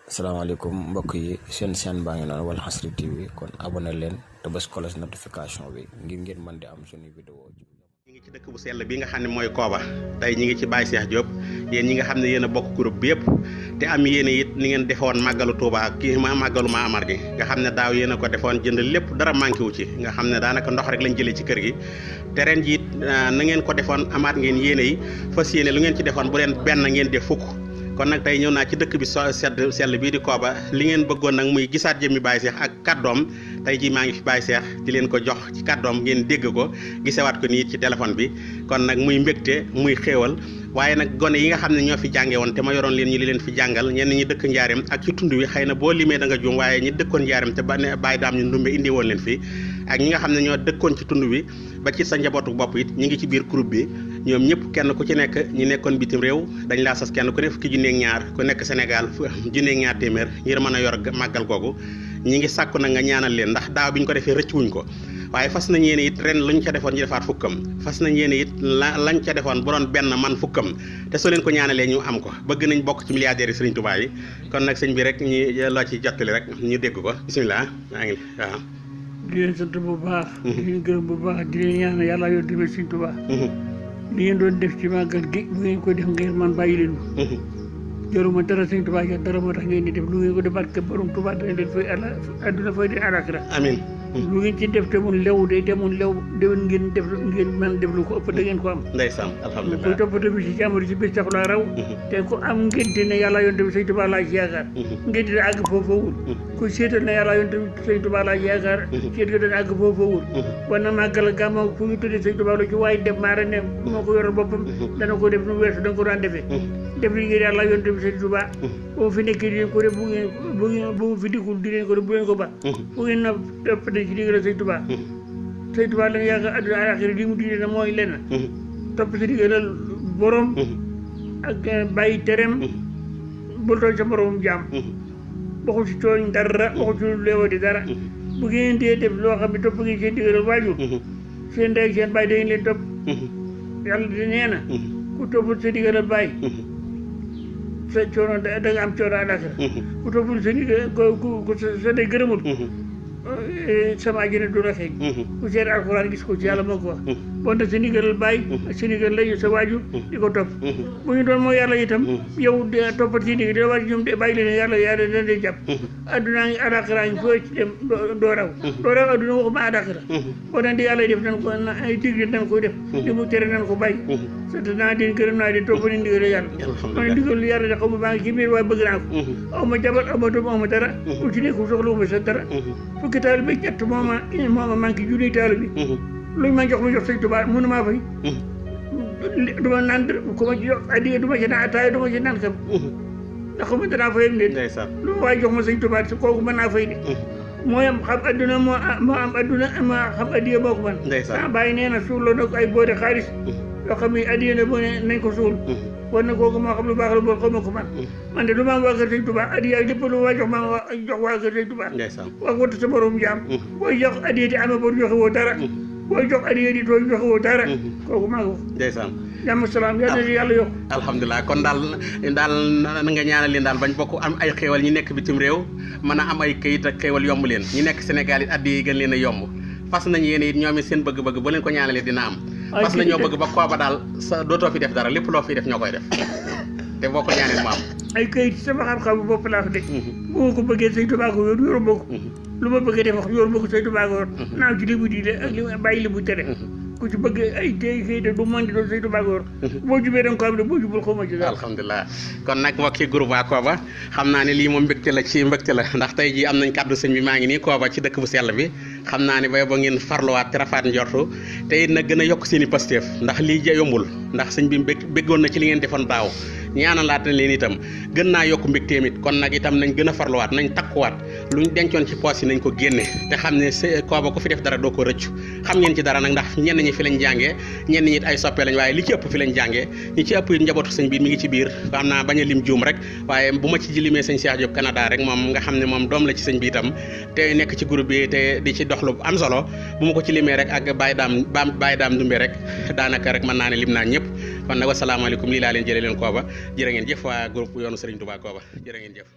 asalaamaaleykum mbokk yi seen chaîne baa ngi noonu Walfadjri TV kon abonné leen te bës cloche notification bi ngir ngeen mën di am suñu vidéo. ñi ngi ci dëkk bu sell bi nga xam ne mooy Kooba tey ñi ngi ci Baye Cheikh Diop yéen ñi nga xam ne yéen a bokk groupe bi yëpp te am yéen it ni ngeen defoon màggalu Touba kii màggalu Ma Amar gi nga xam ne daaw yéen a ko defoon jënd lépp dara manqué wu ci nga xam ne daanaka ndox rek lañ jëlee ci kër gi te ren ji it na ngeen ko defoon amaat ngeen yéene yi fas yéene lu ngeen ci defoon bu leen benn ngeen def fukk. kon nag tey ñëw naa ci dëkk bi sell bii di Kooba li ngeen bëggoon nag muy gisaat jëmmi Baye Cheikh ak kàddoom tey jii maa ngi fi Baye Cheikh di leen ko jox ci kàddoom ngeen dégg ko gisewaat ko nii ci téléphone bi kon nag muy mbégte muy xéewal waaye nag gone yi nga xam ne ñoo fi jànge woon te ma yoroon leen ñu li leen fi jàngal ñenn ñi dëkk njaareem ak ci tund wi xëy na boo limee da nga juum waaye ñi dëkkoon njaareem te Baye daam ñu ndumbe indi woon leen fi ak ñi nga xam ne ñoo dëkkoon ci tund wi ba ci sa njabootu bopp it ñi ngi ci biir groupe bi ñoom ñëpp kenn ku ci nekk ñi nekkoon bitim réew dañ laa sas kenn ku ne fukki junneeg ñaar ku nekk Sénégal junneeg ñaar téeméer ngir mën a yor màggal googu ñi ngi sàkku nag nga ñaanal leen ndax daaw bi ñu ko defee rëcc wuñ ko waaye fas nañ yéene it ren luñ ca defoon ñu defaat fukkam fas nañ yéene it lañ ca defoon bu doon benn man fukkam te soo leen ko ñaanalee ñu am ko bëgg nañ bokk ci milliardaires yi Serigne Touba yi kon nag sëñ bi rek ñi loo ci jottali rek ñu dégg ko bisimilah maa ngi waaw. di leen sant bu baax. di leen gërëm bu baax di leen ñaan yàlla yoon tamit Serigne Touba. li ngeen doon def ci màggal gi bu ngeen ko def ngeen man bàyyi leen ko. jaruma dara Serigne Touba ja dara moo tax ngeen di def lu ngeen ko defaat ke borom Touba dana leen fay àdduna fay di àllaaxira. amiin. lu ngeen ci def te mun lew de te mun lew déwén ngeen def ngeen mën def lu ko ëpp da ngeen ko am. ndeysaan alhamdulilah koy toppatoo bi si jàmbur si bés tax laa raw. te ku am ngénte ne yàlla yoon tamit Serigne Touba laa ci yaakaar. ngénte ne àgg foofu wul. ku seetal ne yàlla yoon tamit Serigne Touba laa ci yaakaar. seet ga dana àgg foofu wul. war na màggal gàmmu fu ñu tuddee Serigne Touba la ci waaye def maara ne moo ko yoral boppam dana ko def nu weesu da nga ko daan defee. def li ngeen yàlla yoon tamit Serigne Touba boo fi nekkee di leen ko def bu fi dikkul di leen ko def bu leen ko ba bu ngeen na toppatee ci digal Serigne Touba Serigne Touba la nga yaakaar àdduna àllaaxira li mu digle na mooy lenn topp si digalal borom ak bàyyi terem bul tooñ sa moromum jaam waxu si tooñ dara waxu si leewa di dara bu ngeen dee def loo xam ne topp ngeen seen digalal waajur seen ndey seen bàyyi dañ leen topp yàlla di nee na ku toppul sa digalal bàyyi sa coono da nga am coono àllaaxira ku toppul sa digal ku sa day gërëmul sama àjjana du la xeeñ ku seet alxuraan gis ko ci yàlla moo ko wax bon nag sa ndigalal bàyyi sa ndigal lay sa waajur di ko topp bu ñu doon mooy yàlla itam yow de toppat si ndigal da waaj ñoom de bàyyi leen yàlla dana dee jàpp addunaa ngi àllaaxira ngi foo ci dem doo raw adduna waxuma àllaaxira bon nag di yàlla def nan ko ay digle nan koy def li mu tere nan ko bàyyi sant naa den gërëm naa den topp ni ndigal yàlla ma ne ndigal yàlla de xaw ma baa ngi ci biir waaye bëgg naa ko aw ma jabar aw ma doom aw ma dara ku ci nekk soxla ma sa dara fukki taal bi ñett mooma manqué junniy taal bi luñ ma jox Sëñ Touba mënu maa fay du ma naan ku ma jox addiya du ma ci naan ataaya du ma ci naan kam ndax xama danaa fayam leen lu ma waaye jox ma Sëñ Touba kooku mën naa fay de mooy am xam adduna moo am adduna ma xam addiya moo ko man sama bàyyi nee na suul la nag ay boode xaalis yoo xam ne addiya na boo ne nañ ko suul war na kooku moo xam lu baax la boo xaw ma ko man de lu ma am waa kër Sëñ Touba addiya lépp lu ma jox ma jox waa kër Sëñ Touba wax wattu sa borom jaam booy jox addiya di amee bor joxe woo dara booy jox addiya di tooy joxe woo dara kooku maa ko ndeysaan jàmm salaam yal na yàlla yokk alhamdulilah kon daal na nga ñaanal leen daal bañ bokk am ay xéewal ñi nekk bitim réew mën a am ay këyit ak xéewal yomb leen ñi nekk Sénégal it addiya yi gën leen a yomb fas nañ yéen it ñoom it seen bëgg-bëgg boo leen ko ñaanalee dina am parce que ñoo bëgg ba Kooba daal sa dootoo fi def dara lépp loo fiy def ñoo koy def te boo ko ñaanee mu am ay këyit sama xam-xam bopp laa ko de bu ma ko bëggee Sëñ Touba ko yor yoroo ko lu ma bëggee def wax yor ma ko Sëñ Touba ko yor naaw ci li mu diine ak li bàyyi li mu tere ku ci bëgg ay tey këyit du mën di doon Sëñ Touba ko yor boo jubee da nga ko am de boo jubul xaw ma ci dara alhamdulilah kon nag mbokki groupe waa Kooba xam naa ne lii moom mbégte la ci mbégte la ndax tey jii am nañ kàddu sëñ bi maa ngi nii Kooba ci dëkk bu sell bi xam naa ne bay ba ngeen farluwaat te rafaat njortu te it nag gën a yokk seen i pasteef ndax lii yombul ndax sëñ bi béggoon na ci li ngeen defoon daaw ñaanalaat na leen itam gën naa yokk mbégteem it kon nag itam nañ gën a farluwaat nañ takkuwaat luñ dencoon ci poos yi nañ ko génne te xam ne Kooba ku fi def dara doo ko rëccu xam ngeen ci dara nag ndax ñenn ñi fi lañ jàngee ñenn ñi it ay soppe lañ waaye li ci ëpp fi lañ jàngee ñi ci ëpp it njabootu sëñ bi mi ngi ci biir xam naa bañ a lim juum rek waaye bu ma ci limee sëñ Cheikh Diop Canada rek moom nga xam ne moom doom la ci sëñ bi itam te nekk ci groupe bi te di ci dox lu am solo bu ma ko ci limee rek ak Baye Daam Dumbe rek daanaka rek mën naa ne lim naa ñëpp kon nag wasalaamaaleykum lii laa leen jëlee leen Kooba jërë ngeen jëf waa groupe yoonu Serigne Touba Kooba jërë ngeen jëf